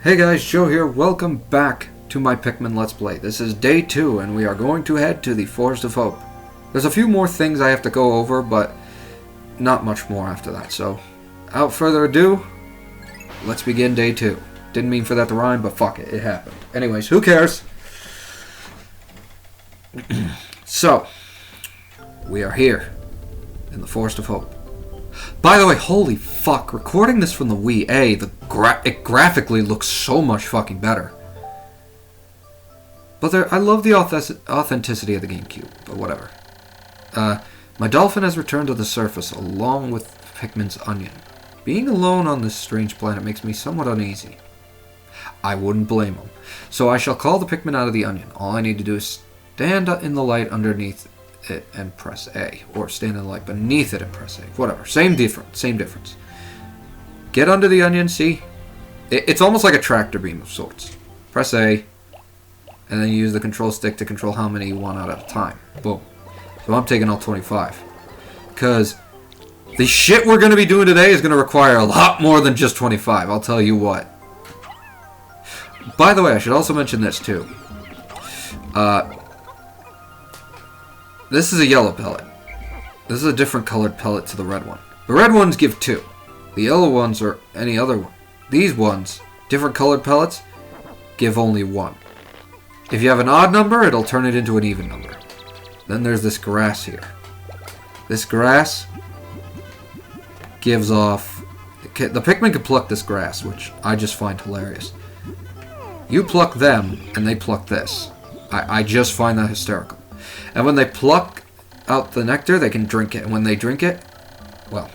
Hey guys, Joe here. Welcome back to my Pikmin Let's Play. This is day 2 and we are going to head to the Forest of Hope. There's a few more things I have to go over, but not much more after that. So, without further ado, let's begin day 2. Didn't mean for that to rhyme, but fuck it, it happened. Anyways, who cares? So, we are here in the Forest of Hope. By the way, holy fuck, recording this from the Wii A, it graphically looks so much fucking better. But I love the authenticity of the GameCube, but whatever. My dolphin has returned to the surface along with Pikmin's onion. Being alone on this strange planet makes me somewhat uneasy. I wouldn't blame him. So I shall call the Pikmin out of the onion. All I need to do is stand in the light underneath it and press A, or stand in the light beneath it and press A. Whatever, same difference. Get under the onion, see? It's almost like a tractor beam of sorts. Press A, and then you use the control stick to control how many you want out at a time. Boom. So I'm taking all 25. Because the shit we're going to be doing today is going to require a lot more than just 25, I'll tell you what. By the way, I should also mention this too. This is a yellow pellet. This is a different colored pellet to the red one. The red ones give 2. The yellow ones or any other one. These ones, different colored pellets, give only 1. If you have an odd number, it'll turn it into an even number. Then there's this grass here. This grass gives off... The Pikmin can pluck this grass, which I just find hilarious. You pluck them, and they pluck this. I just find that hysterical. And when they pluck out the nectar, they can drink it. And when they drink it, well,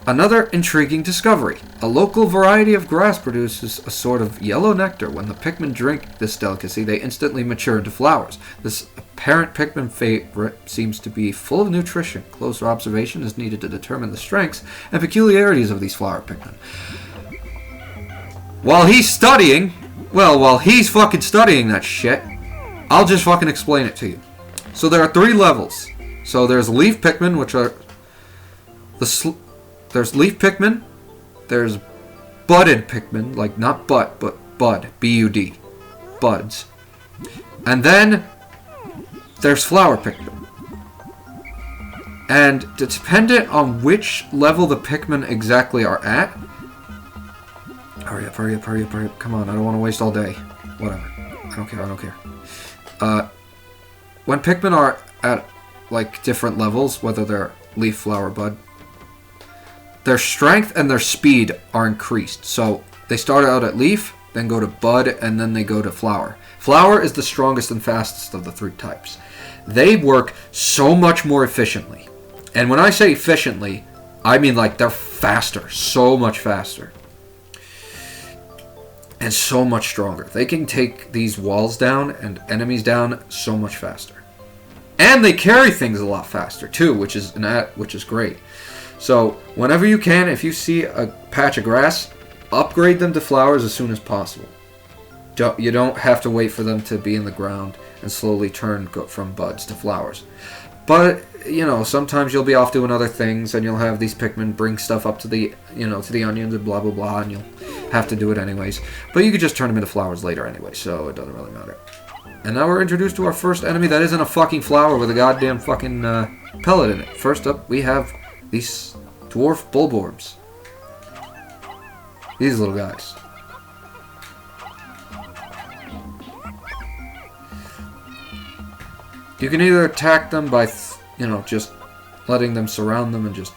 another intriguing discovery. A local variety of grass produces a sort of yellow nectar. When the Pikmin drink this delicacy, they instantly mature into flowers. This apparent Pikmin favorite seems to be full of nutrition. Closer observation is needed to determine the strengths and peculiarities of these flower Pikmin. While he's fucking studying that shit, I'll just fucking explain it to you. So there are 3 levels. So there's leaf Pikmin, which are there's leaf Pikmin, there's budded Pikmin, like not butt, but bud, B-U-D, buds. And then there's flower Pikmin. And dependent on which level the Pikmin exactly are at, hurry up, come on, I don't want to waste all day. Whatever, I don't care. When Pikmin are at like different levels, whether they're leaf, flower, bud, their strength and their speed are increased. So they start out at leaf, then go to bud, and then they go to flower. Flower is the strongest and fastest of the 3 types. They work so much more efficiently. And when I say efficiently, I mean like they're faster, so much faster. And so much stronger. They can take these walls down and enemies down so much faster. And they carry things a lot faster too, which is great. So whenever you can, if you see a patch of grass, upgrade them to flowers as soon as possible. You don't have to wait for them to be in the ground and slowly go from buds to flowers. But you know, sometimes you'll be off doing other things, and you'll have these Pikmin bring stuff up to the onions and blah blah blah, and you'll have to do it anyways. But you could just turn them into flowers later anyway, so it doesn't really matter. And now we're introduced to our first enemy that isn't a fucking flower with a goddamn fucking pellet in it. First up, we have these Dwarf bulborbs. These little guys. You can either attack them by, just letting them surround them and just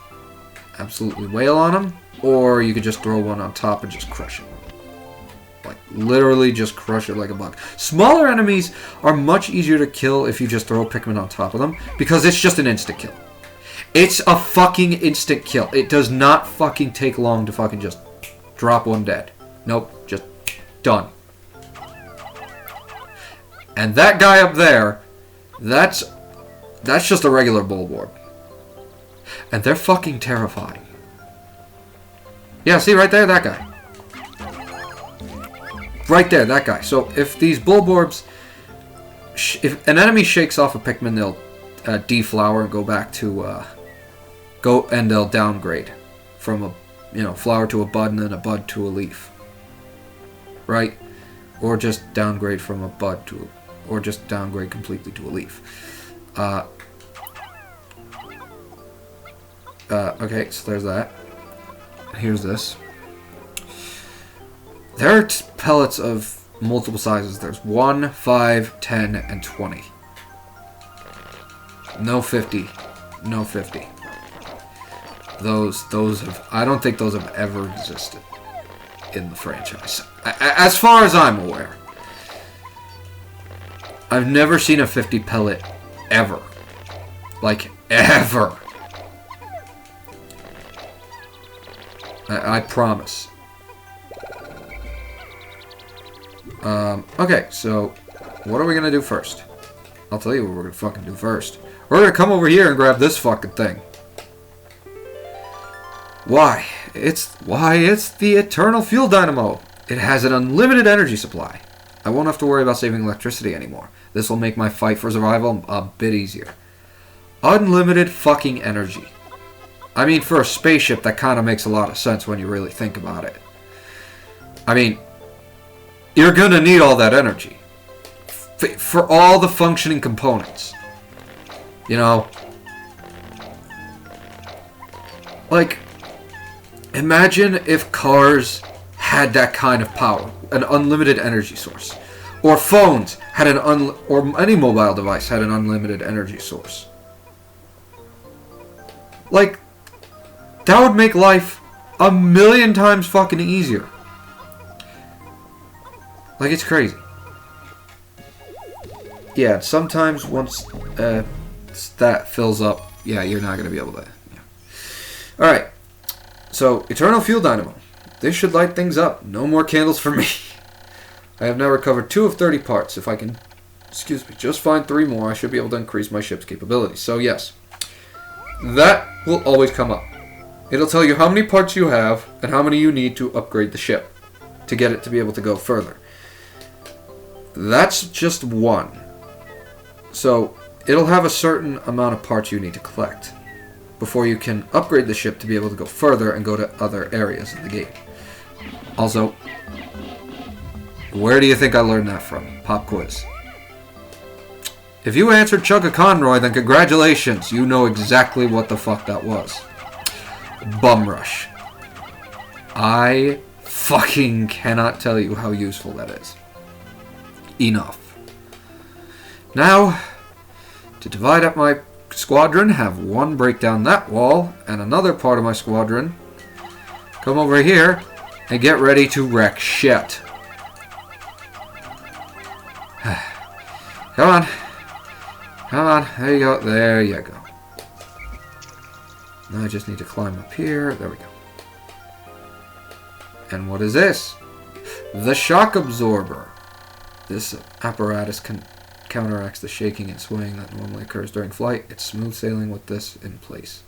absolutely wail on them, or you could just throw one on top and just crush it. Like, literally just crush it like a bug. Smaller enemies are much easier to kill if you just throw Pikmin on top of them, because it's just an instant kill. It's a fucking instant kill. It does not fucking take long to fucking just drop one dead. Nope, just done. And that guy up there, that's just a regular bulborb. And they're fucking terrifying. Yeah, see right there, that guy. Right there, that guy. So if these bulborbs, if an enemy shakes off a Pikmin, they'll deflower and go back to and they'll downgrade from a flower to a bud and then a bud to a leaf. right? Or just downgrade from a bud to or just downgrade completely to a leaf. Okay, so there's that. Here's this. There are pellets of multiple sizes. There's 1, 5, 10, and 20. No 50. No 50. Those have... I don't think those have ever existed in the franchise. As far as I'm aware. I've never seen a 50 pellet ever. Like, ever. I promise. Okay, so what are we gonna do first? I'll tell you what we're gonna fucking do first. We're gonna come over here and grab this fucking thing. Why? It's the Eternal Fuel Dynamo. It has an unlimited energy supply. I won't have to worry about saving electricity anymore. This will make my fight for survival a bit easier. Unlimited fucking energy. I mean, for a spaceship, that kind of makes a lot of sense when you really think about it. I mean, you're gonna need all that energy. For all the functioning components. You know? Like, imagine if cars had that kind of power. An unlimited energy source. Or phones had or any mobile device had an unlimited energy source. Like, that would make life a million times fucking easier. Like, it's crazy. Yeah, sometimes once that fills up, yeah, you're not going to be able to. Yeah. Alright. So, Eternal Fuel Dynamo. This should light things up. No more candles for me. I have now recovered 2 of 30 parts. If I can, just find 3 more, I should be able to increase my ship's capabilities. So, yes. That will always come up. It'll tell you how many parts you have and how many you need to upgrade the ship to get it to be able to go further. That's just 1. So it'll have a certain amount of parts you need to collect before you can upgrade the ship to be able to go further and go to other areas in the game. Also, where do you think I learned that from? Pop quiz. If you answered Chugga Conroy, then congratulations. You know exactly what the fuck that was. Bum Rush. I fucking cannot tell you how useful that is. Enough. Now, to divide up my squadron, have 1 break down that wall, and another part of my squadron come over here and get ready to wreck shit. Come on. Come on. There you go. There you go. Now I just need to climb up here. There we go. And what is this? The shock absorber. This apparatus counteracts the shaking and swaying that normally occurs during flight. It's smooth sailing with this in place.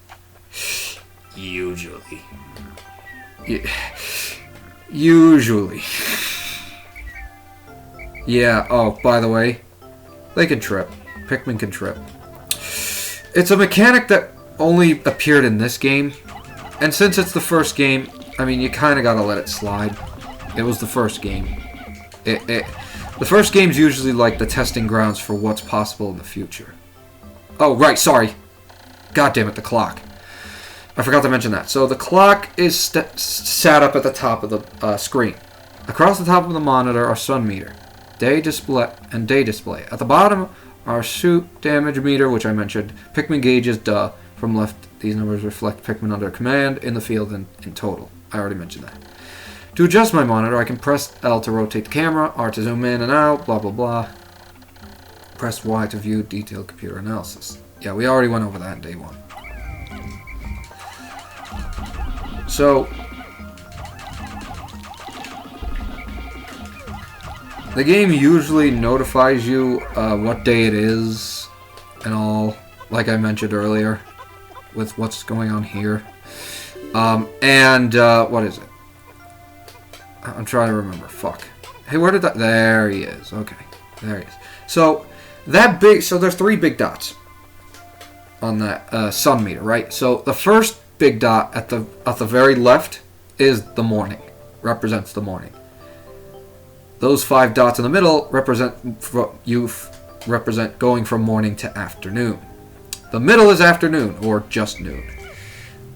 Usually. Usually. Yeah, oh, by the way, they can trip. Pikmin can trip. It's a mechanic that only appeared in this game, and since it's the first game, I mean, you kind of gotta let it slide. It was the first game. The first game's usually like the testing grounds for what's possible in the future. Oh, right, sorry. God damn it, the clock. I forgot to mention that. So the clock is sat up at the top of the screen. Across the top of the monitor are sun meter, day display. At the bottom are suit damage meter, which I mentioned, Pikmin gauges, duh. From left, these numbers reflect Pikmin under command in the field and in total. I already mentioned that. To adjust my monitor, I can press L to rotate the camera, R to zoom in and out, blah blah blah. Press Y to view detailed computer analysis. Yeah, we already went over that in day 1. So, the game usually notifies you what day it is and all, like I mentioned earlier, with what's going on here. What is it? I'm trying to remember. Fuck. Hey, where did that... There he is. Okay. There he is. So, so there's 3 big dots on that sun meter, right? So, the first big dot at the very left is the morning. Represents the morning. Those 5 dots in the middle represent going from morning to afternoon. The middle is afternoon, or just noon.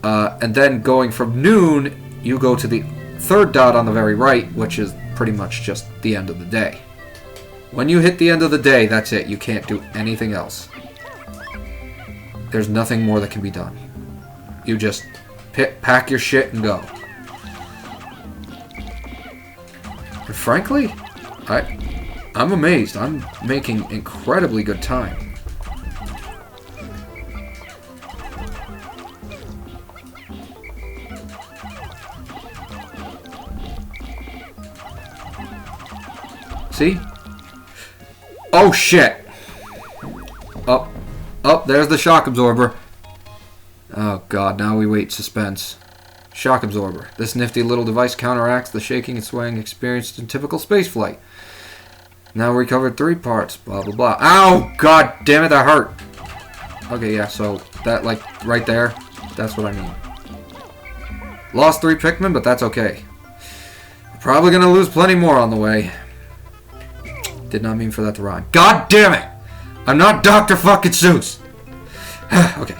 And then going from noon, you go to the 3rd dot on the very right, which is pretty much just the end of the day. When you hit the end of the day, that's it. You can't do anything else. There's nothing more that can be done. You just pack your shit and go. And frankly, I'm amazed. I'm making incredibly good time. See? Oh shit! Oh, there's the shock absorber. Oh god, now we wait suspense. Shock absorber. This nifty little device counteracts the shaking and swaying experienced in typical spaceflight. Now recovered 3 parts. Blah blah blah. Ow! God damn it, that hurt. Okay, yeah, so that, like, right there, that's what I mean. Lost 3 Pikmin, but that's okay. Probably gonna lose plenty more on the way. Did not mean for that to rhyme. God damn it! I'm not Dr. fucking Seuss! Okay.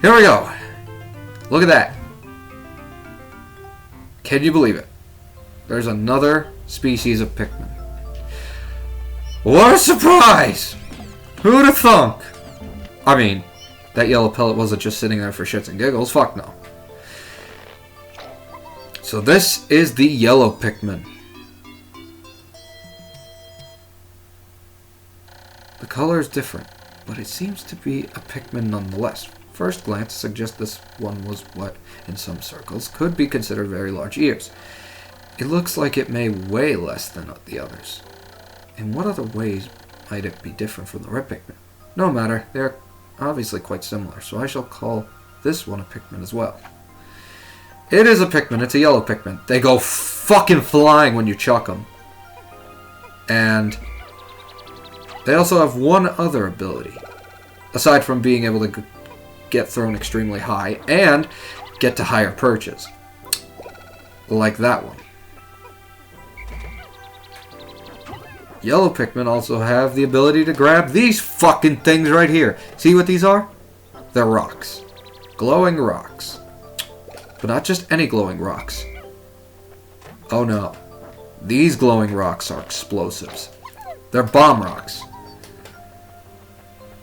Here we go. Look at that. Can you believe it? There's another species of Pikmin. What a surprise! Who'd have thunk? I mean, that yellow pellet wasn't just sitting there for shits and giggles. Fuck no. So this is the yellow Pikmin. The color is different, but it seems to be a Pikmin nonetheless. First glance suggests this one was what, in some circles, could be considered very large ears. It looks like it may weigh less than the others. In what other ways might it be different from the red Pikmin? No matter, they are obviously quite similar, so I shall call this one a Pikmin as well. It is a Pikmin, it's a yellow Pikmin. They go fucking flying when you chuck them. And they also have one other ability, aside from being able to get thrown extremely high and get to higher perches. Like that one. Yellow Pikmin also have the ability to grab these fucking things right here. See what these are? They're rocks. Glowing rocks. But not just any glowing rocks. Oh no. These glowing rocks are explosives. They're bomb rocks.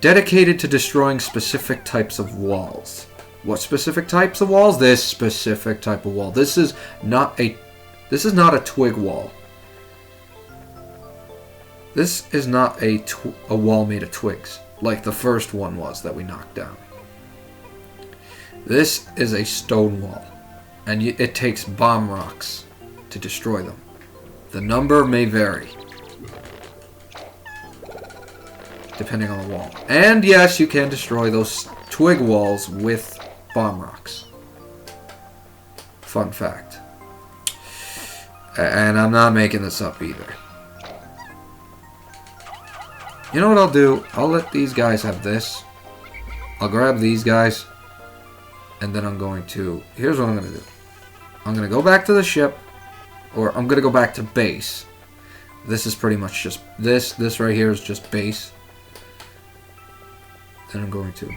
Dedicated to destroying specific types of walls. What specific types of walls? This specific type of wall. This is not a twig wall. This is not a wall made of twigs, like the first one was that we knocked down. This is a stone wall, and it takes bomb rocks to destroy them. The number may vary, depending on the wall. And yes, you can destroy those twig walls with bomb rocks. Fun fact. And I'm not making this up either. You know what I'll do? I'll let these guys have this. I'll grab these guys. And then I'm going to... Here's what I'm going to do. I'm going to go back to the ship. Or I'm going to go back to base. This is pretty much just... This right here is just base. Then I'm going to...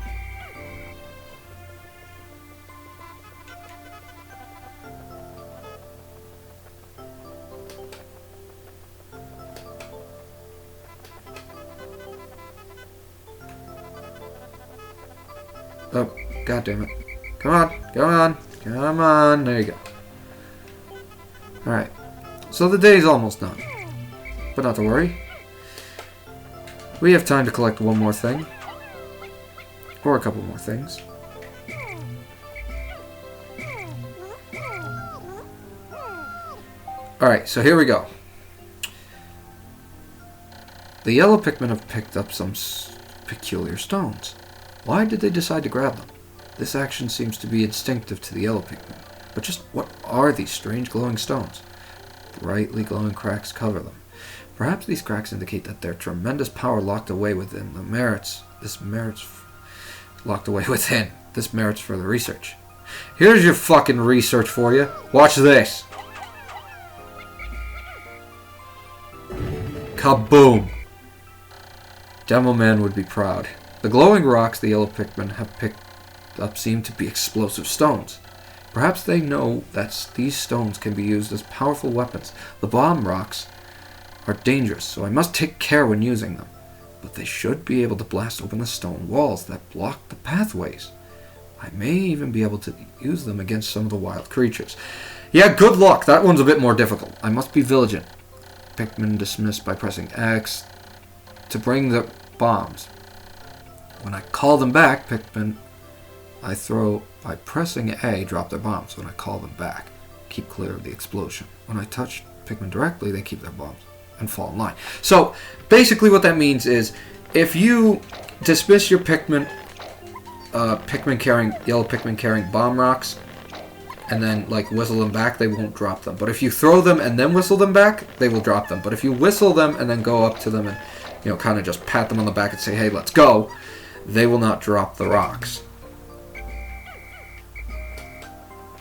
Oh, god damn it. Come on, come on, come on. There you go. Alright. So the day's almost done. But not to worry. We have time to collect one more thing. Or a couple more things. Alright, so here we go. The yellow Pikmin have picked up some peculiar stones. Why did they decide to grab them? This action seems to be instinctive to the yellow Pikmin. But just what are these strange glowing stones? Brightly glowing cracks cover them. Perhaps these cracks indicate that their tremendous power locked away within This merits further research. Here's your fucking research for you. Watch this. Kaboom! Demo Man would be proud. The glowing rocks the yellow Pikmin have picked up seem to be explosive stones. Perhaps they know that these stones can be used as powerful weapons. The bomb rocks are dangerous, so I must take care when using them. But they should be able to blast open the stone walls that block the pathways. I may even be able to use them against some of the wild creatures. Yeah, good luck. That one's a bit more difficult. I must be vigilant. Pikmin dismissed by pressing X to bring the bombs. When I call them back, Pikmin I throw by pressing A, drop their bombs. When I call them back, keep clear of the explosion. When I touch Pikmin directly, they keep their bombs and fall in line. So, basically what that means is, if you dismiss your Pikmin, yellow Pikmin carrying bomb rocks, and then, like, whistle them back, they won't drop them. But if you throw them and then whistle them back, they will drop them. But if you whistle them and then go up to them and, you know, kind of just pat them on the back and say, hey, let's go, they will not drop the rocks.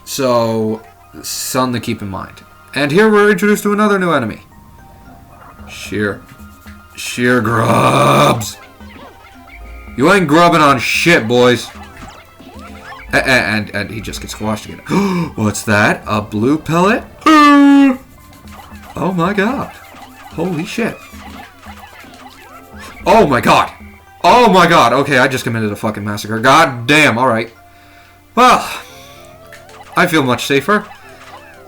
So, something to keep in mind. And here we're introduced to another new enemy. Sheer grubs. You ain't grubbing on shit, boys. And he just gets squashed again. What's that? A blue pellet? Oh my god. Holy shit. Oh my god. Oh my god. Okay, I just committed a fucking massacre. God damn, alright. Well, I feel much safer.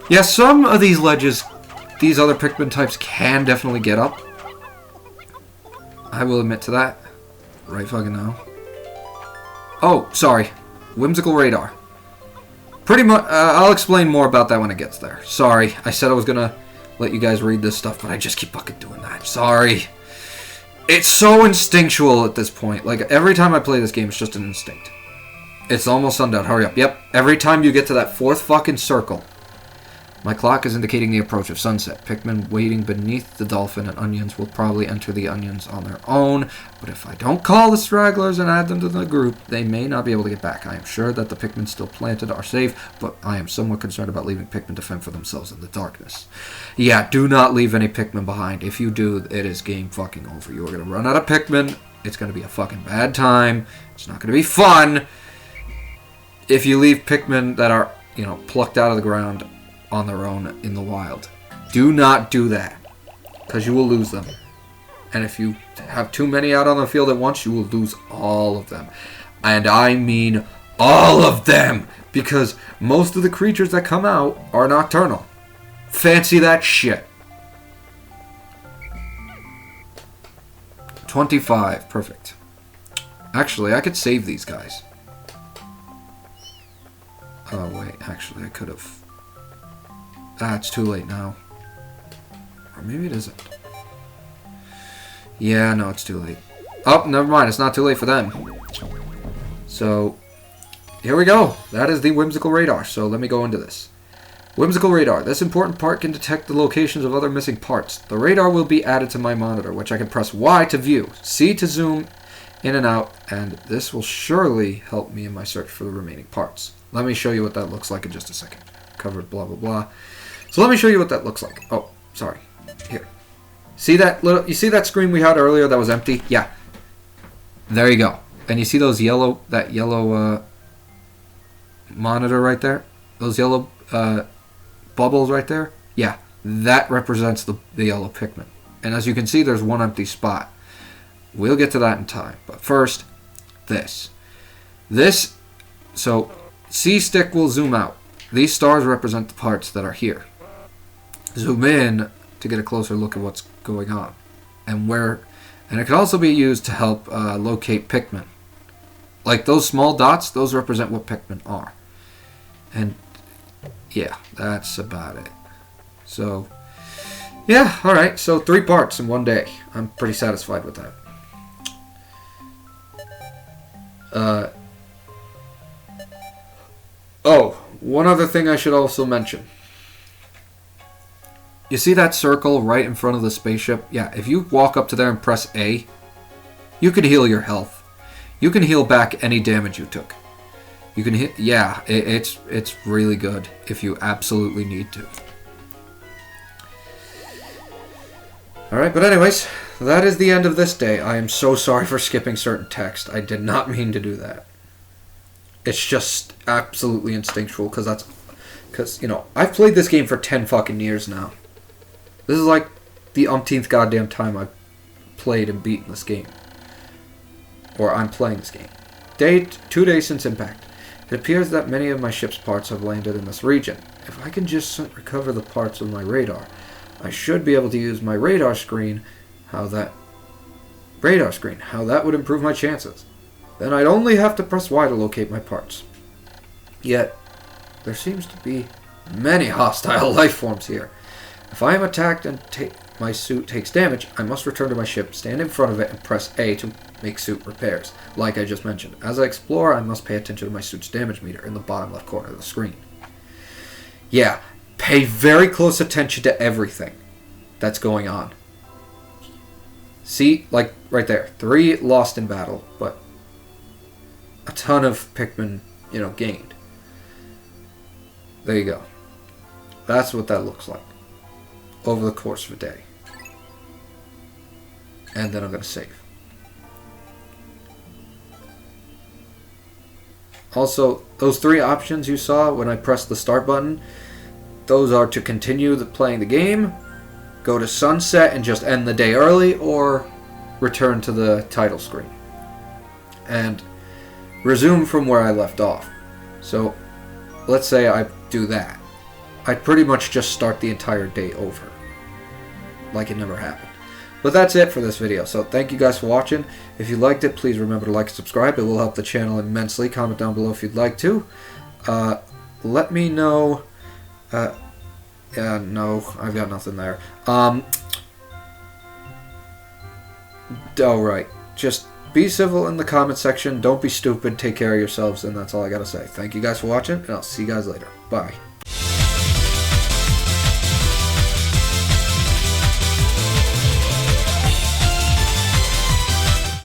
Yeah, some of these ledges, these other Pikmin types can definitely get up. I will admit to that. Right fucking now. Oh, sorry. Whimsical radar. Pretty much, I'll explain more about that when it gets there. Sorry, I said I was gonna let you guys read this stuff, but I just keep fucking doing that. Sorry. It's so instinctual at this point. Like, every time I play this game, it's just an instinct. It's almost sundown. Hurry up. Yep. Every time you get to that fourth fucking circle, my clock is indicating the approach of sunset. Pikmin waiting beneath the dolphin and onions will probably enter the onions on their own. But if I don't call the stragglers and add them to the group, they may not be able to get back. I am sure that the Pikmin still planted are safe, but I am somewhat concerned about leaving Pikmin to fend for themselves in the darkness. Yeah, do not leave any Pikmin behind. If you do, it is game fucking over. You are going to run out of Pikmin. It's going to be a fucking bad time. It's not going to be fun. If you leave Pikmin that are, you know, plucked out of the ground on their own in the wild. Do not do that, because you will lose them. And if you have too many out on the field at once, you will lose all of them. And I mean all of them, because most of the creatures that come out are nocturnal. Fancy that shit. 25, perfect. Actually, I could save these guys. Oh wait, actually I could have. Ah, it's too late now. Or maybe it isn't. Yeah, no, it's too late. Oh, never mind. It's not too late for them. So, here we go. That is the Whimsical radar. So, let me go into this. Whimsical radar. This important part can detect the locations of other missing parts. The radar will be added to my monitor, which I can press Y to view, C to zoom in and out, and this will surely help me in my search for the remaining parts. Let me show you what that looks like in just a second. Covered blah blah blah. So let me show you what that looks like. Oh, sorry. Here. See that little, you see that screen we had earlier that was empty? Yeah. There you go. And you see those yellow, that yellow monitor right there? Those yellow bubbles right there? Yeah. That represents the yellow Pikmin. And as you can see, there's one empty spot. We'll get to that in time. But first, this. This, so C-stick will zoom out. These stars represent the parts that are here. Zoom in to get a closer look at what's going on. And it can also be used to help locate Pikmin. Like those small dots, those represent what Pikmin are. And yeah, that's about it. So, yeah, alright. So 3 parts in one day. I'm pretty satisfied with that. Oh, one other thing I should also mention. You see that circle right in front of the spaceship? Yeah, if you walk up to there and press A, you can heal your health. You can heal back any damage you took. You can hit, yeah, it's really good if you absolutely need to. Alright, but anyways, that is the end of this day. I am so sorry for skipping certain text. I did not mean to do that. It's just absolutely instinctual, because, you know, I've played this game for 10 fucking years now. This is like the umpteenth goddamn time I've played and beaten this game. Or I'm playing this game. 2 days since impact. It appears that many of my ship's parts have landed in this region. If I can just recover the parts of my radar, I should be able to use my radar screen. How that would improve my chances. Then I'd only have to press Y to locate my parts. Yet, there seems to be many hostile life forms here. If I am attacked and my suit takes damage, I must return to my ship, stand in front of it, and press A to make suit repairs, like I just mentioned. As I explore, I must pay attention to my suit's damage meter in the bottom left corner of the screen. Yeah, pay very close attention to everything that's going on. See, like right there, 3 lost in battle, but a ton of Pikmin, you know, gained. There you go. That's what that looks like over the course of a day. And then I'm going to save. Also, those 3 options you saw when I pressed the start button, those are to continue playing the game, go to sunset and just end the day early, or return to the title screen and resume from where I left off. So let's say I do that. I'd pretty much just start the entire day over, like it never happened. But that's it for this video. So thank you guys for watching. If you liked it, please remember to like and subscribe. It will help the channel immensely. Comment down below if you'd like to. Let me know. Yeah, no, I've got nothing there. Alright, just be civil in the comment section. Don't be stupid. Take care of yourselves, and that's all I gotta say. Thank you guys for watching, and I'll see you guys later. Bye.